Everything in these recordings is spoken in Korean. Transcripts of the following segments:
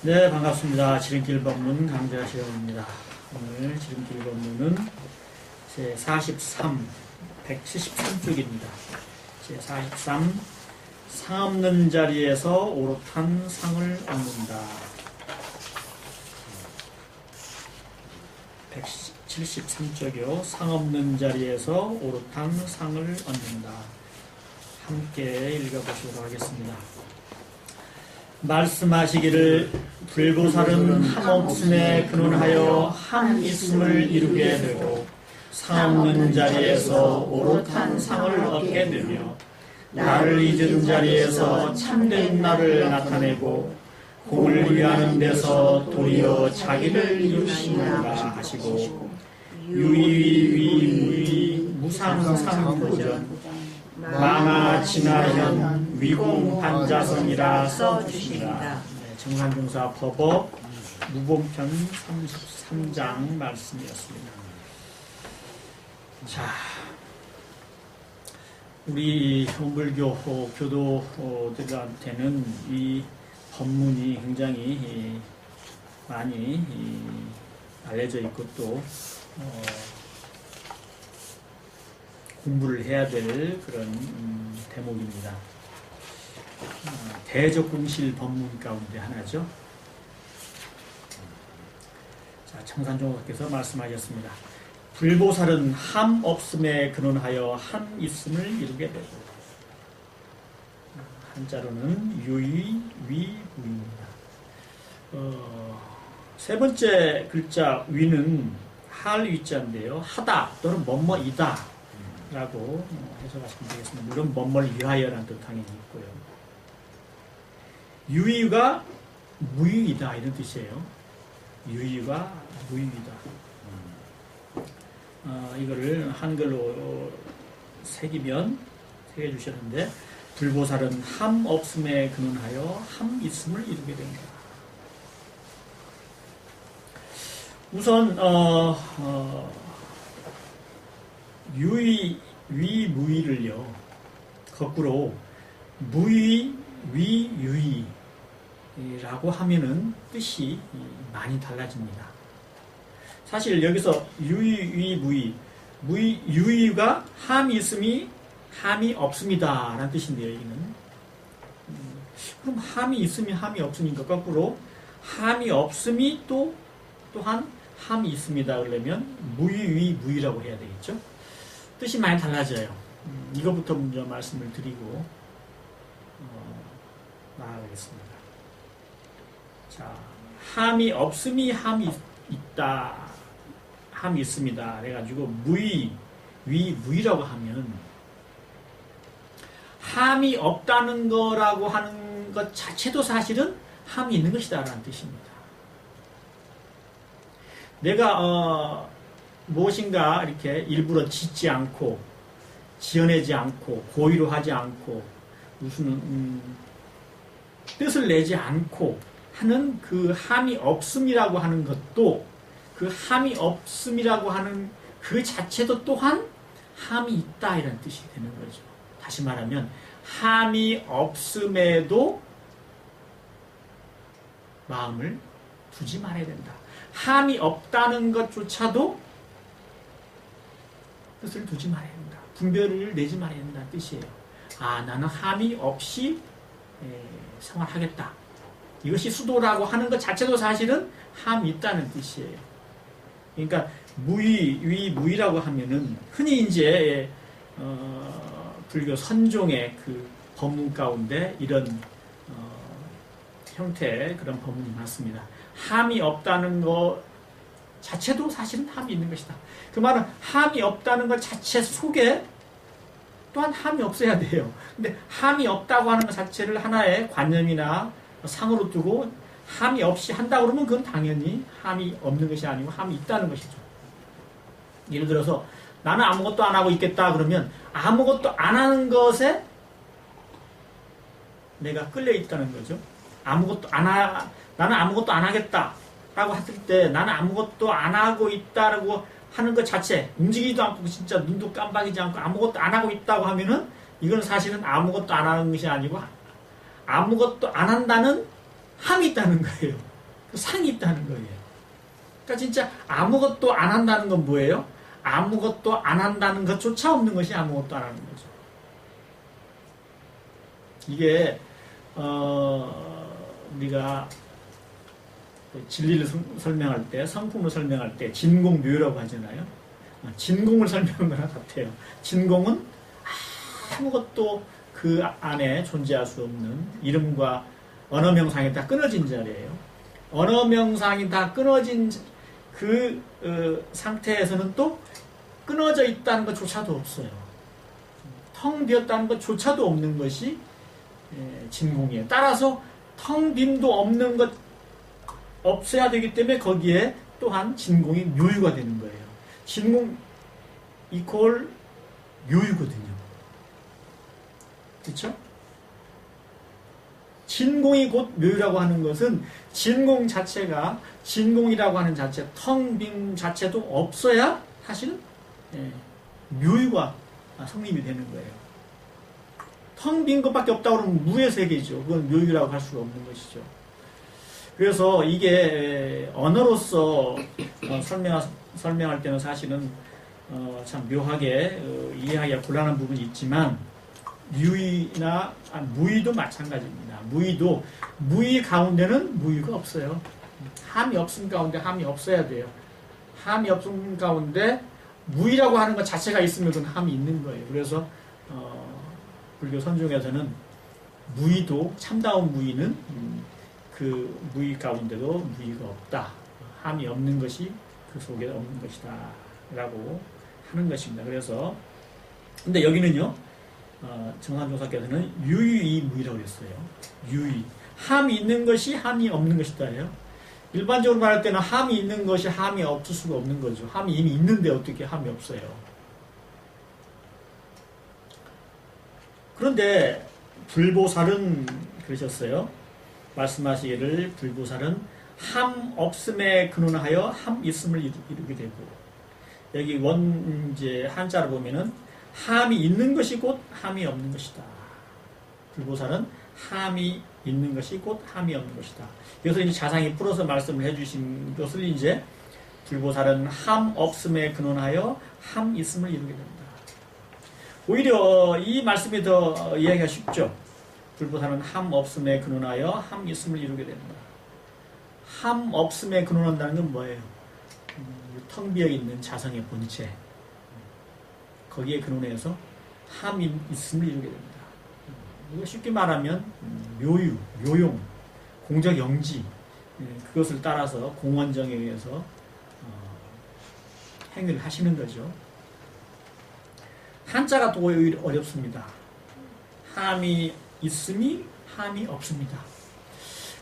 네, 반갑습니다. 지름길 법문 강좌 시간입니다. 오늘 지름길 법문은 제43, 173쪽입니다. 제43, 상 없는 자리에서 오롯한 상을 얻는다. 173쪽이요. 상 없는 자리에서 오롯한 상을 얻는다. 함께 읽어보시도록 하겠습니다. 말씀하시기를 불보살은 함없음에 근원하여 함있음을 이루게 되고 상 없는 자리에서 오롯한 상을 얻게 되며 나를 잊은 자리에서 참된 나를 나타내고 공을 위하는 데서 도리어 자기를 이루시는가 하시고 유의위무의 무상상보전 만화 진화현 위공반자성이라 써주시니라. 네, 정산중사 법어 무공편 33장 말씀이었습니다. 자, 우리 원불교 교도들한테는 이 법문이 굉장히 많이 알려져 있고 또 공부를 해야 될 그런 대목입니다. 대적공실 법문 가운데 하나죠. 자, 청산종각께서 말씀하셨습니다. 불보살은 함 없음에 근원하여 함 있음을 이루게 되고, 한자로는 유의위무입니다. 세 번째 글자 위는 할 위자인데요. 하다 또는 뭐뭐이다 라고 해석하시면 되겠습니다. 물론 뭐뭐를 위하여라는 뜻 당연히 있고요. 유의가 무의이다 이런 뜻이에요. 유의가 무의이다. 이거를 한글로 새겨주셨는데 불보살은 함 없음에 근원하여 함 있음을 이루게 된다. 우선 유의위무의를요 거꾸로 무의위유의라고 하면은 뜻이 많이 달라집니다. 사실 여기서 유의위무의 유의가 함이 있음이 함이 없습니다 라는 뜻인데요. 여기는 그럼 함이 있음이 함이 없으니까 거꾸로 함이 없음이 또한 함이 있습니다 그러면 무의위무의라고 해야 되겠죠. 뜻이 많이 달라져요. 이거부터 먼저 말씀을 드리고 나아가겠습니다. 자, 함이 없음이 함이 있다, 함이 있습니다. 그래가지고 무의위무의라고 하면 함이 없다는 거라고 하는 것 자체도 사실은 함이 있는 것이다라는 뜻입니다. 내가 무엇인가 이렇게 일부러 짓지 않고 지어내지 않고 고의로 하지 않고 무슨 뜻을 내지 않고 하는 그 함이 없음이라고 하는 것도 그 함이 없음이라고 하는 그 자체도 또한 함이 있다 이런 뜻이 되는 거죠. 다시 말하면 함이 없음에도 마음을 두지 말아야 된다. 함이 없다는 것조차도 뜻을 두지 말아야 된다. 분별을 내지 말아야 된다는 뜻이에요. 아, 나는 함이 없이 생활하겠다. 이것이 수도라고 하는 것 자체도 사실은 함이 있다는 뜻이에요. 그러니까 무의라고 하면은 흔히 이제 불교 선종의 그 법문 가운데 이런 형태의 그런 법문이 많습니다. 함이 없다는 것 자체도 사실은 함이 있는 것이다. 그 말은 함이 없다는 것 자체 속에 또한 함이 없어야 돼요. 근데 함이 없다고 하는 것 자체를 하나의 관념이나 상으로 두고 함이 없이 한다고 그러면 그건 당연히 함이 없는 것이 아니고 함이 있다는 것이죠. 예를 들어서 나는 아무것도 안 하고 있겠다 그러면 아무것도 안 하는 것에 내가 끌려 있다는 거죠. 나는 아무것도 안 하겠다 라고 했을 때 나는 아무것도 안 하고 있다라고 하는 것 자체, 움직이지도 않고 진짜 눈도 깜빡이지 않고 아무것도 안 하고 있다고 하면은 이건 사실은 아무것도 안 하는 것이 아니고 아무것도 안 한다는 함이 있다는 거예요. 상이 있다는 거예요. 그러니까 진짜 아무것도 안 한다는 건 뭐예요? 아무것도 안 한다는 것조차 없는 것이 아무것도 안 하는 거죠. 이게 우리가 진리를 설명할 때, 성품을 설명할 때 진공묘라고 하잖아요. 진공을 설명하는 거랑 같아요. 진공은 아무것도 그 안에 존재할 수 없는 이름과 언어명상이 다 끊어진 자리예요. 언어명상이 다 끊어진 그 상태에서는 또 끊어져 있다는 것조차도 없어요. 텅 비었다는 것조차도 없는 것이 진공이에요. 따라서 텅 빈도 없는 것 없어야 되기 때문에 거기에 또한 진공이 묘유가 되는 거예요. 진공 이퀄 묘유거든요. 그렇죠? 진공이 곧 묘유라고 하는 것은 진공 자체가 진공이라고 하는 자체, 텅 빈 자체도 없어야 사실은 묘유가 성립이 되는 거예요. 텅 빈 것밖에 없다고 그러면 무의 세계죠. 그건 묘유라고 할 수가 없는 것이죠. 그래서 이게 언어로서 설명할 때는 사실은 참 묘하게 이해하기가 곤란한 부분이 있지만 유의나 무의도 마찬가지입니다. 무의도 무의 가운데는 무의가 없어요. 함이 없음 가운데 함이 없어야 돼요. 함이 없음 가운데 무의라고 하는 것 자체가 있으면 그건 함이 있는 거예요. 그래서 불교 선종에서는 무의도 참다운 무의는 그 무의 가운데도 무의가 없다. 함이 없는 것이 그 속에 없는 것이다. 라고 하는 것입니다. 그래서 근데 여기는요. 정산조사께서는 유유이 무의라고 했어요. 유의. 함이 있는 것이 함이 없는 것이다예요. 일반적으로 말할 때는 함이 있는 것이 함이 없을 수가 없는 거죠. 함이 이미 있는데 어떻게 함이 없어요. 그런데 불보살은 그러셨어요. 말씀하시기를 불보살은 함 없음에 근원하여 함 있음을 이루게 되고 여기 이제 한자로 보면은 함이 있는 것이 곧 함이 없는 것이다. 불보살은 함이 있는 것이 곧 함이 없는 것이다. 여기서 이제 자상히 풀어서 말씀을 해주신 것을 이제 불보살은 함 없음에 근원하여 함 있음을 이루게 된다. 오히려 이 말씀이 더 이해하기가 쉽죠. 불보살은 함 없음에 근원하여 함 있음을 이루게 된다. 함 없음에 근원한다는 건 뭐예요? 텅 비어 있는 자성의 본체. 거기에 근원해서 함이 있음을 이루게 됩니다. 이거 쉽게 말하면 묘유, 묘용, 공적 영지 그것을 따라서 공원정에 의해서 행위를 하시는 거죠. 한자가 또 오히려 어렵습니다. 함이 있음이 함이 없습니다.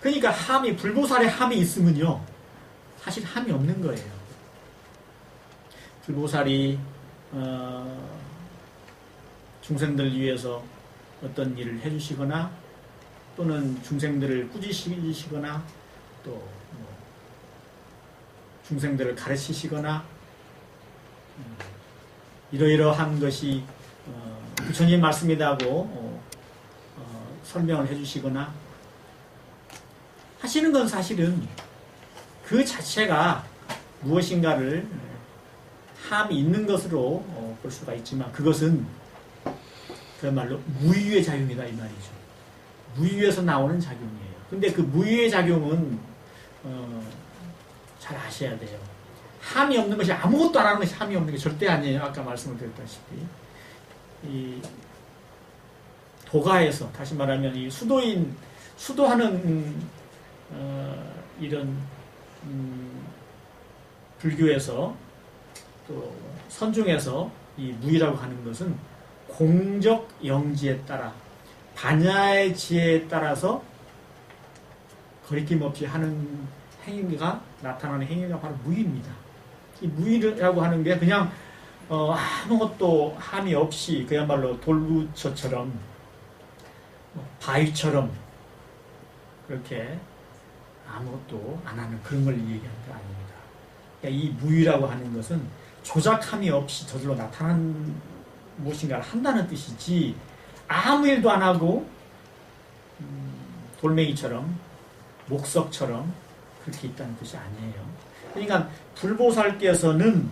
그러니까 함이 불보살의 함이 있으면요 사실 함이 없는 거예요. 불보살이 중생들을 위해서 어떤 일을 해주시거나 또는 중생들을 꾸짖으시거나 또 중생들을 가르치시거나 이러이러한 것이 부처님 말씀이라고 설명을 해주시거나 하시는 건 사실은 그 자체가 무엇인가를 함이 있는 것으로 볼 수가 있지만 그것은 그야말로 무의의 작용이다 이 말이죠. 무의에서 나오는 작용이에요. 근데 그 무의의 작용은 잘 아셔야 돼요. 함이 없는 것이 아무것도 안 하는 것이 함이 없는 게 절대 아니에요. 아까 말씀을 드렸다시피 이 도가에서 다시 말하면 이 수도하는 이런 불교에서 또 선중에서 이 무의라고 하는 것은 공적 영지에 따라 반야의 지혜에 따라서 거리낌 없이 하는 행위가 나타나는 행위가 바로 무의입니다. 이 무의라고 하는 게 그냥 아무것도 함이 없이 그야말로 돌부처처럼 바위처럼 그렇게 아무것도 안 하는 그런 걸 얘기하는 게 아닙니다. 그러니까 이 무의라고 하는 것은 조작함이 없이 저절로 나타나는 무엇인가를 한다는 뜻이지 아무 일도 안 하고 돌멩이처럼 목석처럼 그렇게 있다는 뜻이 아니에요. 그러니까 불보살께서는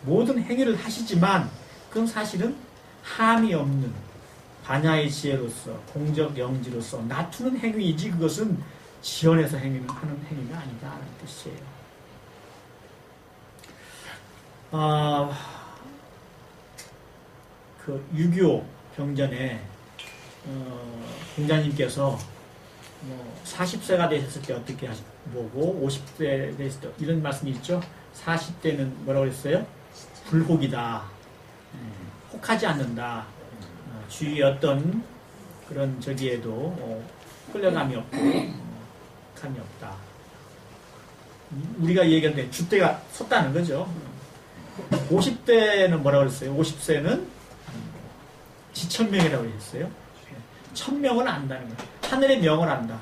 모든 행위를 하시지만 그건 사실은 함이 없는 반야의 지혜로서 공적 영지로서 낮추는 행위이지 그것은 지연해서 하는 행위가 아니다라는 뜻이에요. 그 6.25 병전에 공자님께서 40세가 되셨을 때 어떻게 보고 50세 됐을 때 이런 말씀이 있죠. 40대는 뭐라고 했어요? 불혹이다. 혹하지 않는다. 주위의 어떤 그런 저기에도 끌려감이 없고 감이 없다. 우리가 얘기하는데 주대가 섰다는 거죠. 50대는 뭐라고 했어요? 50세는 지천명이라고 했어요. 천명을 안다는 거예요. 하늘의 명을 안다.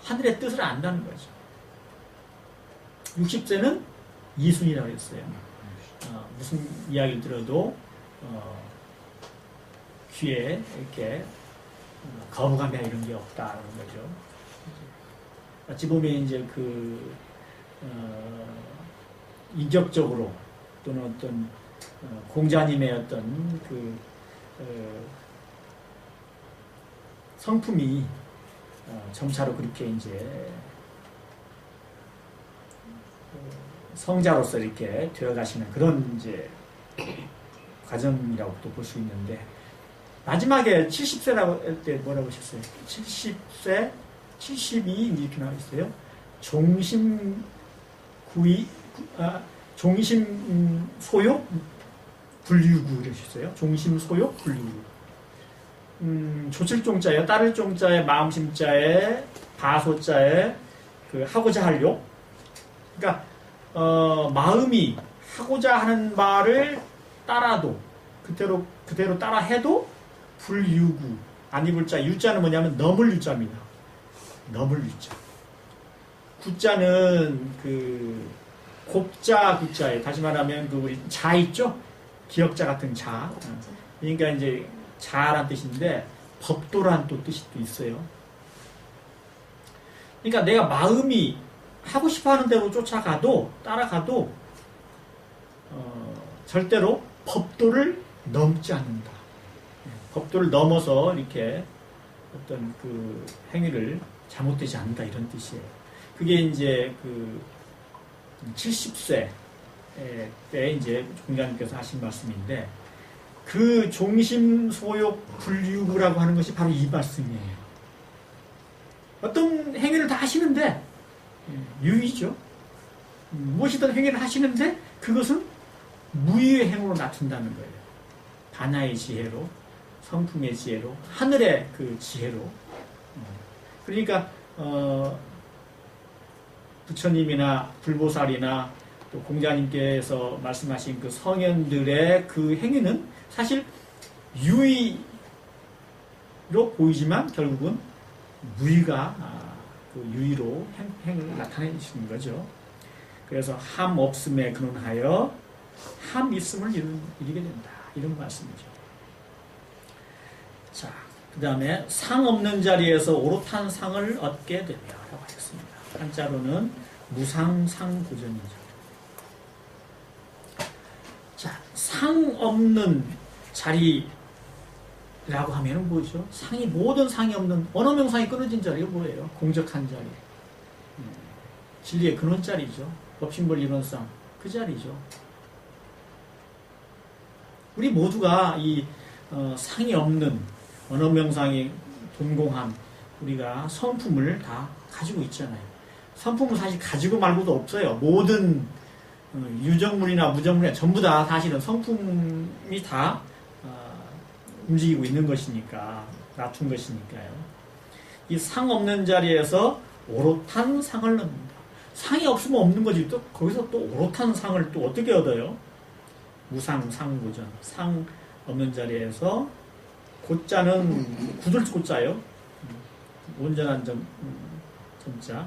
하늘의 뜻을 안다는 거죠. 60세는 이순이라고 했어요. 무슨 이야기를 들어도 귀에 이렇게 거부감이나 이런 게 없다는 거죠. 어찌 보면 이제 인격적으로 또는 어떤 공자님의 어떤 성품이 점차로 그렇게 이제 성자로서 이렇게 되어가시는 그런 이제 과정이라고도 볼 수 있는데 마지막에 70세라고 할 때 뭐라고 하셨어요? 70세, 72 이렇게 나와 있어요. 종심 소욕 불유구 이러셨어요. 종심 소욕 불유구. 조칠 종자에 따를 종자에 마음심자에 바소자에 그 하고자 할 욕. 그러니까 마음이 하고자 하는 바를 따라도 그대로 따라 해도 불유구. 안 입을 자 유자는 뭐냐면 넘을 유자입니다. 넘을 유자. 구자는 그 곱자 구자에 다시 말하면 그 우리 자 있죠? 기억자 같은 자. 그러니까 이제 자란 뜻인데 법도란 또 뜻이 또 있어요. 그러니까 내가 마음이 하고 싶어하는 대로 쫓아가도 따라가도 절대로 법도를 넘지 않는다. 법도를 넘어서 이렇게 어떤 그 행위를 잘못되지 않는다 이런 뜻이에요. 그게 이제 그 70세 때 이제 공자님께서 하신 말씀인데 그 종심 소욕 불유구라고 하는 것이 바로 이 말씀이에요. 어떤 행위를 다 하시는데 유의죠. 무엇이든 행위를 하시는데 그것은 무의의 행위로 낮춘다는 거예요. 반야의 지혜로, 성품의 지혜로, 하늘의 그 지혜로. 그러니까 부처님이나 불보살이나 또 공자님께서 말씀하신 그 성현들의 그 행위는 사실 유의로 보이지만 결국은 무의가 그 유의로 행을 나타내시는 거죠. 그래서 함 없음에 근원하여 함 있음을 이루게 된다. 이런 말씀이죠. 자, 그 다음에 상 없는 자리에서 오롯한 상을 얻게 되며 라고 하셨습니다. 한자로는 무상상고전이죠. 자, 상 없는 자리라고 하면 뭐죠? 모든 상이 없는 언어명상이 끊어진 자리가 뭐예요? 공적한 자리. 진리의 근원 자리죠. 법신벌 이론상 그 자리죠. 우리 모두가 이 상이 없는 언어명상이 동공한 우리가 성품을 다 가지고 있잖아요. 성품은 사실 가지고 말고도 없어요. 모든 유정물이나 무정물이나 전부 다 사실은 성품이 다 움직이고 있는 것이니까, 낮춘 것이니까요. 이 상 없는 자리에서 오롯한 상을 얻는다. 상이 없으면 없는 거지. 또 거기서 또 오롯한 상을 또 어떻게 얻어요? 무상상고전. 상 없는 자리에서 고자는 굳을 고자요. 온전한 점자.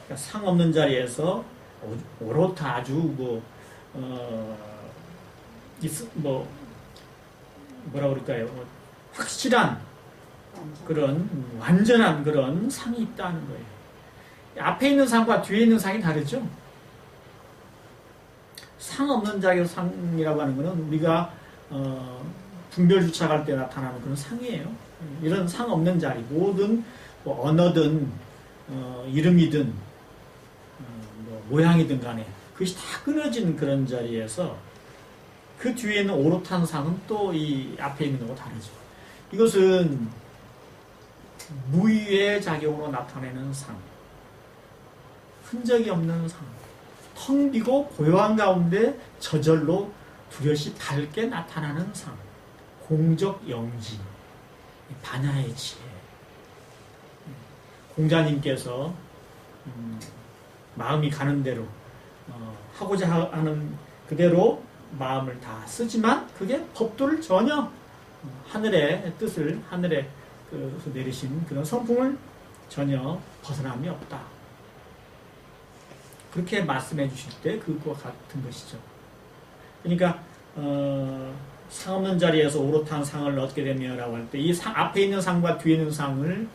그러니까 상 없는 자리에서 오롯하 아주 뭐라 그럴까요? 확실한 그런 완전한 그런 상이 있다는 거예요. 앞에 있는 상과 뒤에 있는 상이 다르죠. 상 없는 자의 상이라고 하는 것은 우리가 분별주착할 때 나타나는 그런 상이에요. 이런 상 없는 자리, 모든 뭐 언어든 이름이든 뭐 모양이든 간에 그것이 다 끊어진 그런 자리에서 그 뒤에 있는 오롯한 상은 또 이 앞에 있는 거와 다르죠. 이것은 무의의 작용으로 나타내는 상, 흔적이 없는 상, 텅 비고 고요한 가운데 저절로 두렷이 밝게 나타나는 상, 공적 영지, 반야의 지혜. 공자님께서 마음이 가는 대로 하고자 하는 그대로 마음을 다 쓰지만 그게 법도를 전혀 하늘의 뜻을 하늘에 내리신 그런 성품을 전혀 벗어남이 없다. 그렇게 말씀해 주실 때 그것과 같은 것이죠. 그러니까 상 없는 자리에서 오롯한 상을 얻게 되며 라고 할 때 이 상 앞에 있는 상과 뒤에 있는 상을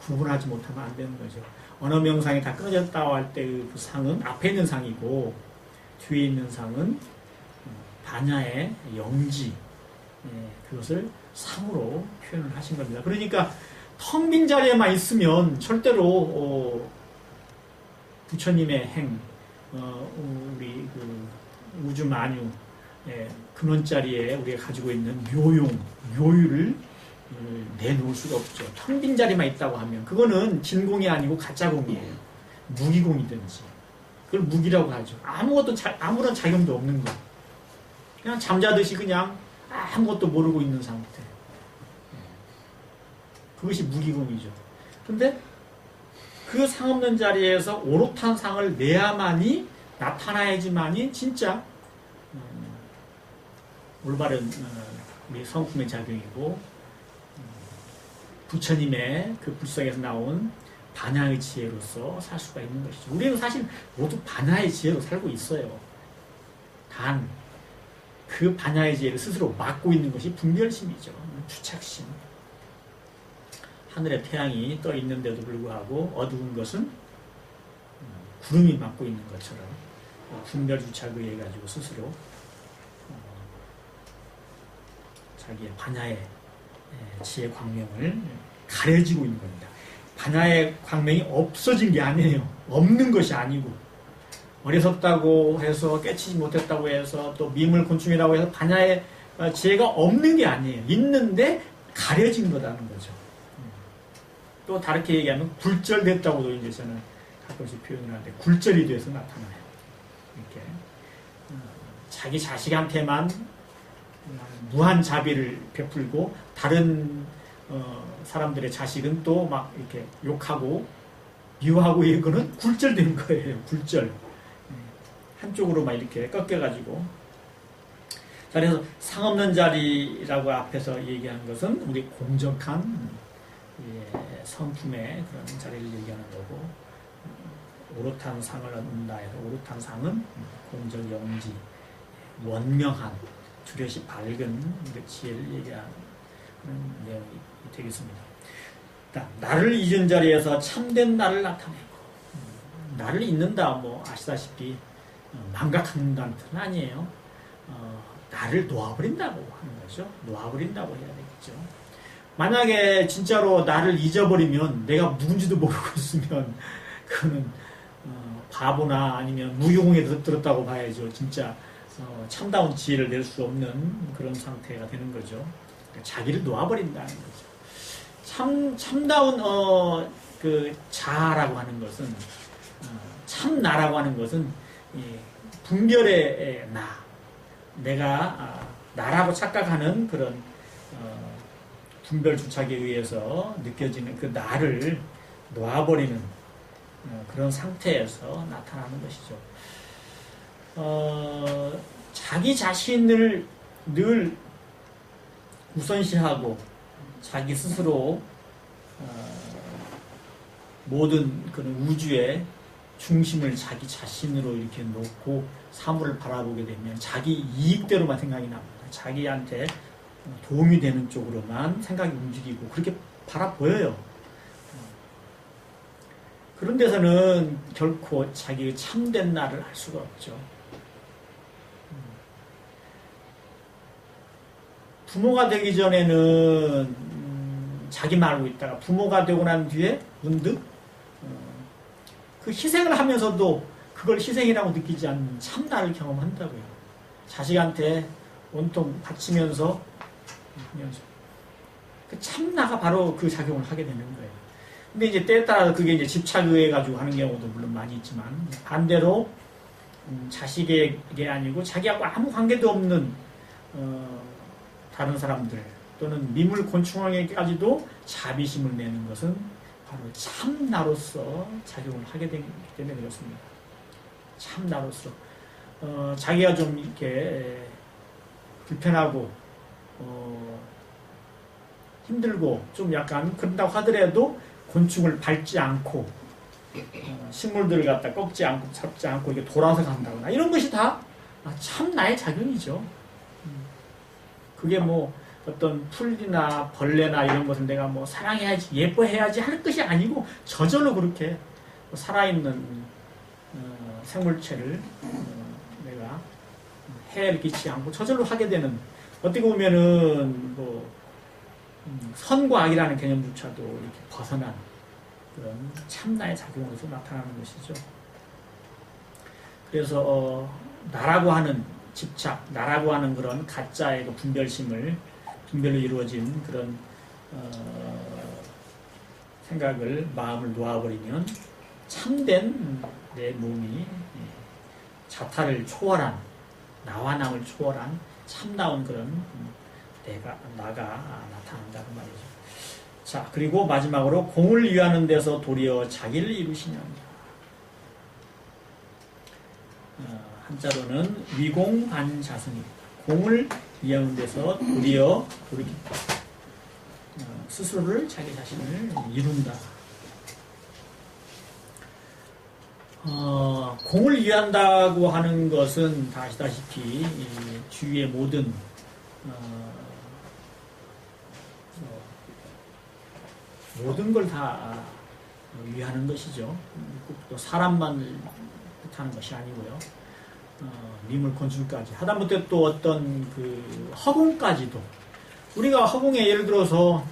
구분하지 못하면 안 되는 거죠. 언어 명상이 다 끊어졌다고 할 때 그 상은 앞에 있는 상이고 뒤에 있는 상은 반야의 영지, 그것을 상으로 표현을 하신 겁니다. 그러니까 텅 빈 자리에만 있으면 절대로 부처님의 행, 우리 그 우주 만유 근원자리에 우리가 가지고 있는 묘유를 내놓을 수가 없죠. 텅 빈 자리만 있다고 하면 그거는 진공이 아니고 가짜공이에요. 무기공이든지 그걸 무기라고 하죠. 아무런 작용도 없는 거. 그냥 잠자듯이 그냥 아무것도 모르고 있는 상태. 그것이 무기공이죠. 근데 그 상 없는 자리에서 오롯한 상을 내야만이 나타나야지만이 진짜 올바른 우리 성품의 작용이고 부처님의 그 불성에서 나온 반야의 지혜로서 살 수가 있는 것이죠. 우리는 사실 모두 반야의 지혜로 살고 있어요. 단 그 반야의 지혜를 스스로 막고 있는 것이 분별심이죠. 주착심. 하늘에 태양이 떠 있는데도 불구하고 어두운 것은 구름이 막고 있는 것처럼 분별 주착을 의해 가지고 스스로 자기의 반야의 지혜 광명을 가려지고 있는 겁니다. 반야의 광명이 없어진 게 아니에요. 없는 것이 아니고 어리석다고 해서 깨치지 못했다고 해서 또 미물곤충이라고 해서 반야의 지혜가 없는 게 아니에요. 있는데 가려진 거라는 거죠. 또 다르게 얘기하면 굴절됐다고도 이제 저는 가끔씩 표현을 하는데 굴절이 돼서 나타나요. 이렇게 자기 자식한테만 무한 자비를 베풀고 다른 사람들의 자식은 또 막 이렇게 욕하고 미워하고 이거는 굴절된 거예요. 굴절. 한쪽으로 막 이렇게 꺾여가지고. 자, 그래서 상 없는 자리라고 앞에서 얘기한 것은 우리 공적한 성품의 그런 자리를 얘기하는 거고, 오롯한 상을 얻는다 해서 오롯한 상은 공적 영지, 원명한, 두렷이 밝은 지혜를 얘기하는 그런 내용이 되겠습니다. 나를 잊은 자리에서 참된 나를 나타내고, 나를 잊는다, 뭐 아시다시피 망각한다는 뜻은 아니에요. 나를 놓아버린다고 하는 거죠. 놓아버린다고 해야 되겠죠. 만약에 진짜로 나를 잊어버리면 내가 누군지도 모르고 있으면 그거는 바보나 아니면 무용에 들었다고 봐야죠. 진짜 참다운 지혜를 낼 수 없는 그런 상태가 되는 거죠. 그러니까 자기를 놓아버린다는 거죠. 참다운 그 자라고 하는 것은 참나라고 하는 것은 분별의 나, 내가 나라고 착각하는 그런 분별 주착에 의해서 느껴지는 그 나를 놓아버리는 그런 상태에서 나타나는 것이죠. 자기 자신을 늘 우선시하고 자기 스스로 모든 그런 우주의 중심을 자기 자신으로 이렇게 놓고 사물을 바라보게 되면 자기 이익대로만 생각이 납니다. 자기한테 도움이 되는 쪽으로만 생각이 움직이고 그렇게 바라 보여요. 그런 데서는 결코 자기의 참된 나를 알 수가 없죠. 부모가 되기 전에는 자기만 알고 있다가 부모가 되고 난 뒤에 문득 그 희생을 하면서도 그걸 희생이라고 느끼지 않는 참나를 경험한다고요. 자식한테 온통 바치면서 하면서 그 참나가 바로 그 작용을 하게 되는 거예요. 근데 이제 때에 따라서 그게 이제 집착의해 가지고 하는 경우도 물론 많이 있지만 반대로 자식에게 아니고 자기하고 아무 관계도 없는 다른 사람들 또는 미물 곤충에게까지도 자비심을 내는 것은 바로 참나로서 작용을 하게 되기 때문에 그렇습니다. 참나로서 자기가 좀 이렇게 불편하고 힘들고 좀 약간 그런다고 하더라도 곤충을 밟지 않고 식물들을 갖다 꺾지 않고 잡지 않고 이게 돌아서 간다거나 이런 것이 다 참나의 작용이죠. 그게 뭐 어떤 풀이나 벌레나 이런 것을 내가 뭐 사랑해야지 예뻐해야지 할 것이 아니고 저절로 그렇게 살아있는 생물체를 내가 해를 끼치지 않고 저절로 하게 되는 어떻게 보면은 뭐 선과 악이라는 개념조차도 이렇게 벗어난 그런 참나의 작용으로서 나타나는 것이죠. 그래서 나라고 하는 집착, 나라고 하는 그런 가짜의 그 분별로 이루어진 그런 생각을 마음을 놓아버리면 참된 내 몸이 자타를 초월한 나와 남을 초월한 참나온 그런 나가 나타난다는 말이죠. 자, 그리고 마지막으로 공을 위하는 데서 도리어 자기를 이루시냐입니다. 한자로는 위공반자승입니다. 공을 위하는 데서 도리어 스스로를 자기 자신을 이룬다. 공을 위한다고 하는 것은 다 아시다시피 주위의 모든 모든 걸 다 위하는 것이죠. 또 사람만 뜻하는 것이 아니고요. 미물 곤충까지 하다못해 또 어떤 그 허공까지도 우리가 허공에 예를 들어서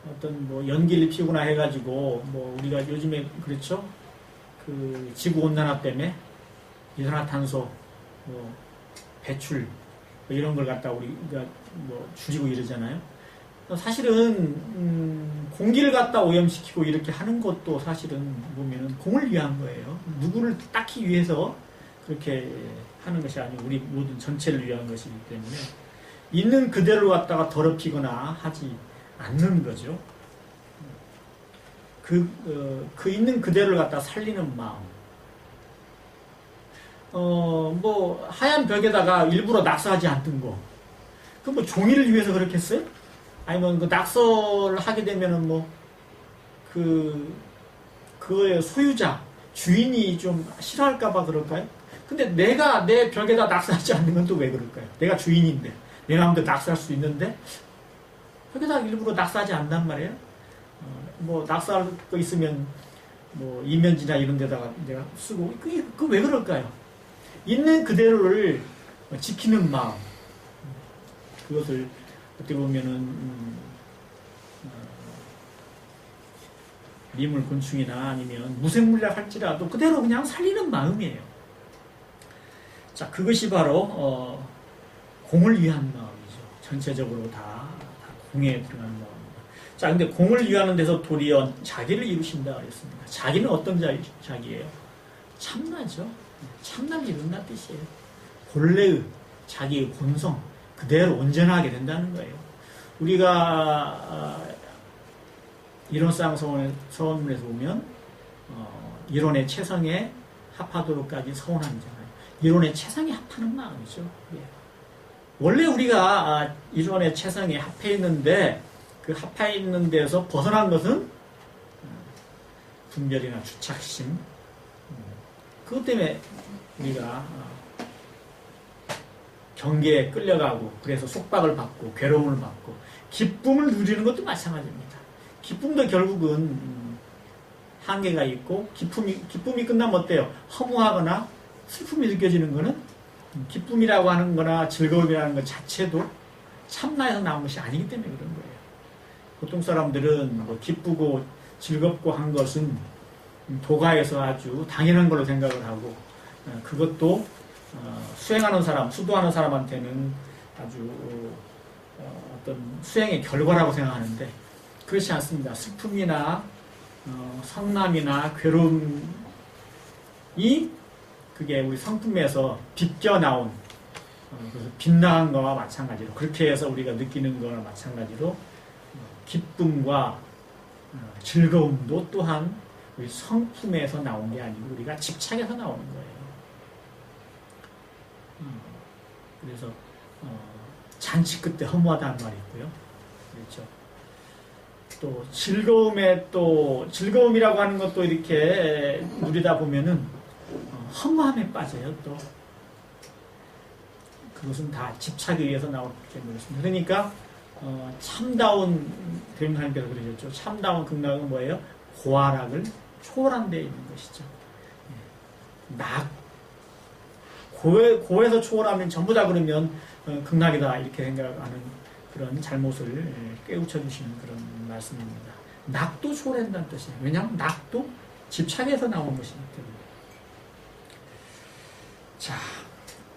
어떤 뭐 연기를 피우거나 해가지고 뭐 우리가 요즘에 그렇죠 그 지구 온난화 때문에 이산화탄소 뭐 배출 뭐 이런 걸 갖다 우리가 뭐 줄이고 이러잖아요. 사실은 공기를 갖다 오염시키고 이렇게 하는 것도 사실은 보면은 공을 위한 거예요. 누구를 딱히 위해서 그렇게 하는 것이 아니고 우리 모든 전체를 위한 것이기 때문에 있는 그대로 갖다가 더럽히거나 하지 않는 거죠. 그 있는 그대로를 갖다 살리는 마음. 뭐 하얀 벽에다가 일부러 낙서하지 않던 거. 그 뭐 종이를 위해서 그렇게 했어요? 아니면 그 낙서를 하게 되면은 뭐 그거의 소유자 주인이 좀 싫어할까봐 그럴까요? 근데 내가 내 벽에다 낙서하지 않는 건 또 왜 그럴까요? 내가 주인인데 내 마음대로 낙서할 수 있는데 벽에다 일부러 낙서하지 않단 말이에요. 뭐 낙서할 거 있으면 뭐 이면지나 이런 데다가 내가 쓰고 그 왜 그럴까요? 있는 그대로를 지키는 마음 그것을 어떻게 보면은 미물 곤충이나 아니면 무생물이라 할지라도 그대로 그냥 살리는 마음이에요. 자, 그것이 바로 공을 위한 마음이죠. 전체적으로 다 공에 들어가는 마음입니다. 자, 근데 공을 위하는 데서 도리어 자기를 이루신다 그랬습니다. 자기는 어떤 자기예요? 참나죠. 참나를 이룬다 뜻이에요. 본래의 자기의 본성 그대로 온전하게 된다는 거예요. 우리가 이론상 서원문에서 보면 이론의 최성에 합하도록까지 서원하잖아요. 이론의 최성에 합하는 마음이죠. 예. 원래 우리가 이론의 최성에 합해 있는데 그 합해 있는 데서 벗어난 것은 분별이나 주착심 그것 때문에 우리가 경계에 끌려가고 그래서 속박을 받고 괴로움을 받고 기쁨을 누리는 것도 마찬가지입니다. 기쁨도 결국은 한계가 있고 기쁨이 끝나면 어때요? 허무하거나 슬픔이 느껴지는 거는 기쁨이라고 하는 거나 즐거움이라는 것 자체도 참나에서 나온 것이 아니기 때문에 그런 거예요. 보통 사람들은 뭐 기쁘고 즐겁고 한 것은 도가에서 아주 당연한 걸로 생각을 하고 그것도 수행하는 사람, 수도하는 사람한테는 아주 어떤 수행의 결과라고 생각하는데 그렇지 않습니다. 슬픔이나 성남이나 괴로움이 그게 우리 성품에서 비껴 나온 그래서 빛나는 거와 마찬가지로 그렇게 해서 우리가 느끼는 거와 마찬가지로 기쁨과 즐거움도 또한 우리 성품에서 나온 게 아니고 우리가 집착해서 나오는 거예요. 그래서 잔치 끝에 허무하다는 말이 있고요. 그렇죠. 또 즐거움이라고 하는 것도 이렇게 누리다 보면은 허무함에 빠져요. 또 그것은 다 집착에 의해서 나오기 때문에 그러니까 참다운 대림하나님께서 그러셨죠. 참다운 극락은 뭐예요? 고아락을 초월한 데 있는 것이죠. 고에서 초월하면 전부 다 그러면 극락이다 이렇게 생각하는 그런 잘못을 깨우쳐 주시는 그런 말씀입니다. 낙도 초월한다는 뜻이에요. 왜냐하면 낙도 집착에서 나온 것이기 때문에. 자,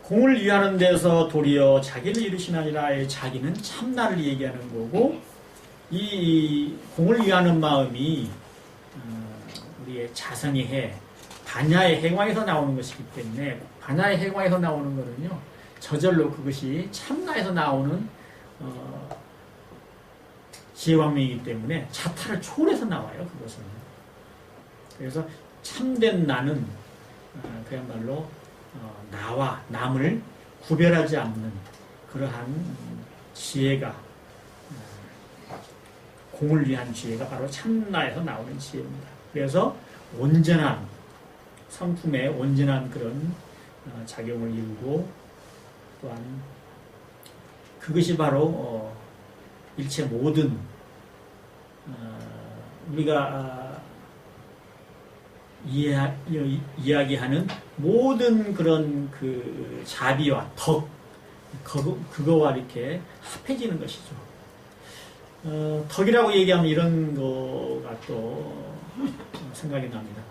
공을 위하는 데서 도리어 자기를 이루시나니라의 자기는 참나를 얘기하는 거고 이 공을 위하는 마음이 우리의 자성의 해, 반야의 해광에서 나오는 것이기 때문에 반야의 해광에서 나오는 거는요 저절로 그것이 참나에서 나오는 지혜광명이기 때문에 자타를 초월해서 나와요. 그것은. 그래서 참된 나는 그야말로 나와 남을 구별하지 않는 그러한 지혜가 공을 위한 지혜가 바로 참나에서 나오는 지혜입니다. 그래서 온전한 성품의 온전한 그런 작용을 이루고 또한 그것이 바로 일체 모든 우리가 이야기하는 모든 그런 그 자비와 덕 그거와 이렇게 합해지는 것이죠. 덕이라고 얘기하면 이런 거가 또 생각이 납니다.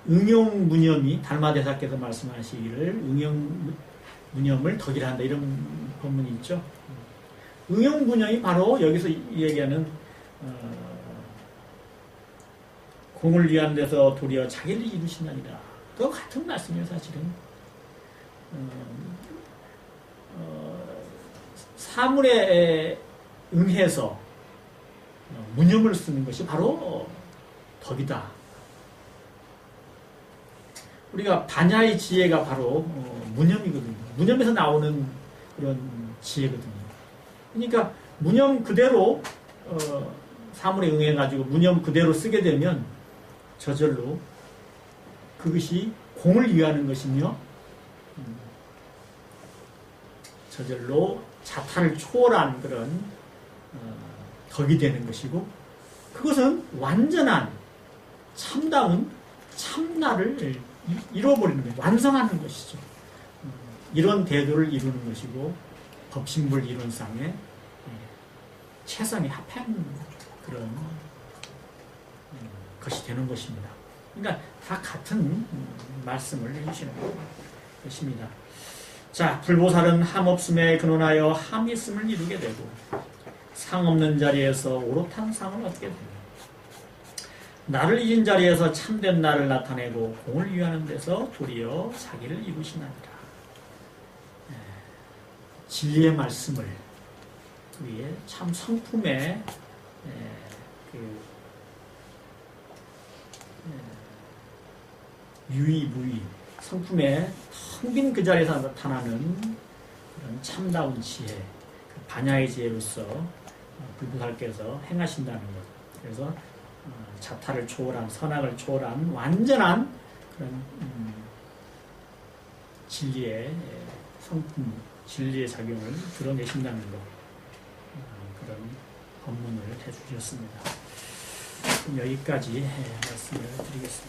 응용무념이 달마대사께서 말씀하시기를 응용무념을 덕이라 한다 이런 본문이 있죠. 응용무념이 바로 여기서 얘기하는 공을 위한 데서 도리어 자기를 이루신다니라. 그거 같은 말씀이에요, 사실은. 사물에 응해서 무념을 쓰는 것이 바로 덕이다. 우리가 반야의 지혜가 바로 무념이거든요. 무념에서 나오는 그런 지혜거든요. 그러니까 무념 그대로 사물에 응해가지고 무념 그대로 쓰게 되면 저절로 그것이 공을 위하는 것이며 저절로 자타를 초월한 그런 덕이 되는 것이고 그것은 완전한 참다운 참나를 이루어버리는 거예요. 완성하는 것이죠. 이런 대도를 이루는 것이고 법신불 이론상의 최선이 합한 그런 것이 되는 것입니다. 그러니까 다 같은 말씀을 해주시는 것입니다. 자, 불보살은 함없음에 근원하여 함이 있음을 이루게 되고 상 없는 자리에서 오롯한 상을 얻게 됩니다. 나를 잊은 자리에서 참된 나를 나타내고 공을 위하는 데서 도리어 자기를 이루시나니라. 진리의 말씀을 우리의 참 성품의 유의무의 성품의 텅 빈 그 자리에서 나타나는 그런 참다운 지혜, 그 반야의 지혜로서 불보살께서 행하신다는 것. 그래서 자타를 초월한 선악을 초월한 완전한 그런 진리의 성품, 진리의 작용을 드러내신다는 것. 그런 법문을 해주셨습니다. 말씀 여기까지 말씀을 드리겠습니다.